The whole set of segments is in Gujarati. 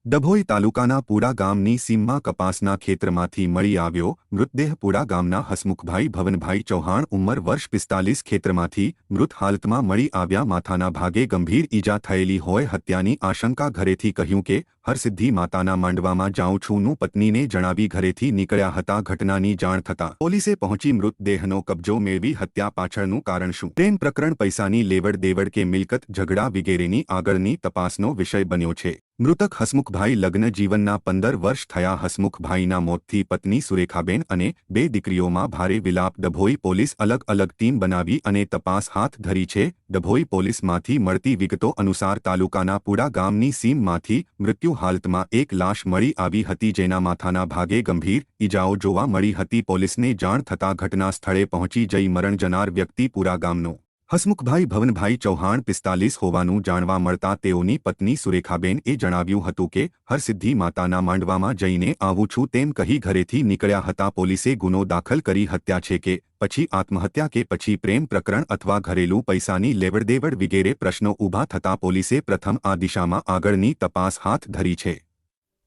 ડભોઈ તાલુકાના પુડા ગામની સીમમાં કપાસના ખેતરમાંથી મળી આવ્યો મૃતદેહ। પુડા ગામના હસમુખભાઈ ભવનભાઈ ચૌહાણ ઉંમર વર્ષ 45 ખેતરમાંથી મૃત હાલતમાં મળી આવ્યા। માથાના ભાગે ગંભીર ઈજા થયેલી હોય હત્યાની આશંકા। ઘરેથી કહ્યું કે હરસિદ્ધિ માતાના માંડવામાં જાઉં છું નું પત્નીને જણાવી ઘરેથી નીકળ્યા હતા। ઘટનાની જાણ થતાં પોલીસે પહોંચી મૃતદેહનો કબજો મેળવી હત્યા પાછળનું કારણ શું, પ્રેમ પ્રકરણ, પૈસાની લેવડ દેવડ કે મિલકત ઝઘડા વગેરેની આગળની તપાસનો વિષય બન્યો છે। મૃતક હસમુખભાઈ લગ્ન જીવનના 15 વર્ષ થયા। હસમુખભાઈના મોતથી પત્ની સુરેખાબેન અને 2 દીકરીઓમાં ભારે વિલાપ। ડભોઈ પોલીસ અલગ અલગ ટીમ બનાવી અને તપાસ હાથ ધરી છે। ડભોઈ પોલીસમાંથી મળતી વિગતો અનુસાર તાલુકાના પુડા ગામની સીમમાંથી મૃત્યુ હાલતમાં એક લાશ મળી આવી હતી, જેના માથાના ભાગે ગંભીર ઈજાઓ જોવા મળી હતી। પોલીસને જાણ થતાં ઘટના સ્થળે પહોંચી જઈ મરણ જનાર વ્યક્તિ પુડા ગામનો હસમુખભાઈ ભવનભાઈ ચૌહાણ 45 હોવાનું જાણવા મળતા તેઓની પત્ની સુરેખાબેન એ જણાવ્યું હતું કે હરસિદ્ધિ માતાના માંડવામાં જઈને આવું છું તેમ કહી ઘરેથી નીકળ્યા હતા। પોલીસે ગુનો દાખલ કરી હત્યા છે કે પછી આત્મહત્યા કે પછી પ્રેમ પ્રકરણ અથવા ઘરેલું પૈસાની લેવડદેવડ વગેરે પ્રશ્નો ઊભા થતા પોલીસે પ્રથમ આ દિશામાં આગળની તપાસ હાથ ધરી છે।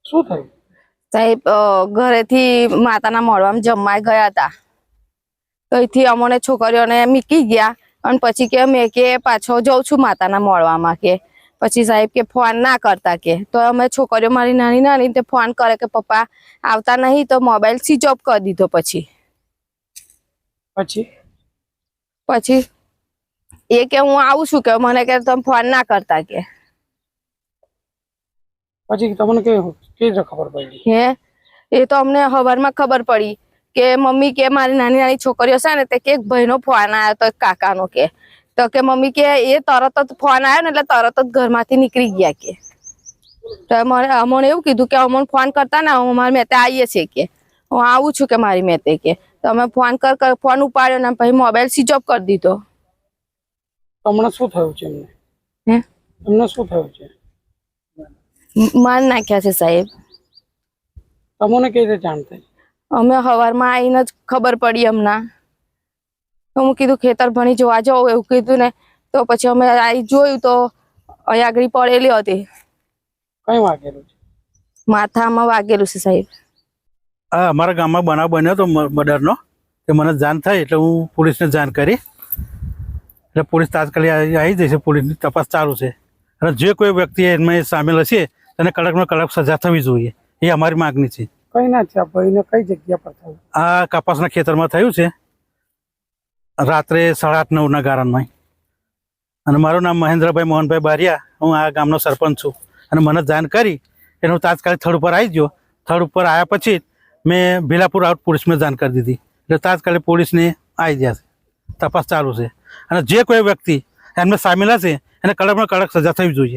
શું થયું સાહેબ? ઘરેથી માતાના મોડવામાં જમવા ગયા હતા, ત્યાંથી અમને છોકરીઓને મૂકી ગયા અને પછી કે મેં કે પાછો જઉં છું માતાના મોડવામાં કે પછી સાહેબ કે ફોન ના કરતા કે તો અમે છોકરીઓ મારી નાની નાની તે ફોન કરે કે પપ્પા આવતા નહીં તો મોબાઈલ સ્વિચ ઓફ કરી દીધો। પછી એ કે હું આવું છું કે મને કે તમે ફોન ના કરતા કે પછી તમને કેવી રીતે ખબર પડી? હે એ તો અમને સવારમાં ખબર પડી કે મમ્મી કે મારી નાની નાની છોકરીઓ છે ને તે કે ભાઈનો ફોન આવ્યો તો કાકાનો કે તો કે મમ્મી કે એ તરત જ ફોન આવ્યો ને એટલે તરત જ ઘરમાંથી નીકળી ગયા કે તો અમને એવું કીધું કે અમને ફોન કરતા ને અમારી મેતે આવીએ છીએ કે હું આવું છું કે મારી મેતે કે તો અમે ફોન ઉપાડ્યો ને પછી મોબાઈલ સ્વિચ ઓફ કરી દીધો। તમને શું થયું છે? એમને શું થયું છે? માર નાખ્યા છે સાહેબ। તમને કેવી રીતે જાણ થઈ? અમે સવારમાં આવીને જ ખબર પડી હમણાં। તો હું કીધું ખેતર ભણી જોવા જાઉં એવું કીધું ને તો પછી અમે આવી જોયું તો અહીંયા આગળ પડેલી હતી। કઈ વાગેલું છે? માથામાં વાગેલું છે સાહેબ। હા, અમારા ગામમાં બનાવ બન્યો તો મર્ડરનો, તે મને જાણ થઈ એટલે હું પોલીસને જાણ કરી એટલે પોલીસ તાત્કાલિક આવી જશે। પોલીસની તપાસ ચાલુ છે અને જે કોઈ વ્યક્તિ એમાં સામેલ હશે તેને કડકમાં કડક સજા થવી જોઈએ એ અમારી માગણી છે। કઈ ના છે ભાઈને કઈ જગ્યા પર થયું? આ કપાસના ખેતરમાં થયું છે રાત્રે 8:30-9 ગાળામાં। અને મારું નામ મહેન્દ્રભાઈ મોહનભાઈ બારિયા, હું આ ગામનો સરપંચ છું અને મને જાણ કરી એટલે હું તાત્કાલિક સ્થળ ઉપર આવી ગયો। સ્થળ ઉપર આવ્યા પછી મેં ભીલાપુર આઉટ પોલીસને જાણ કરી દીધી એટલે તાત્કાલિક પોલીસને આવી ગયા છે। તપાસ ચાલુ છે અને જે કોઈ વ્યક્તિ એમને સામેલ હશે એને કડકમાં કડક સજા થવી જોઈએ।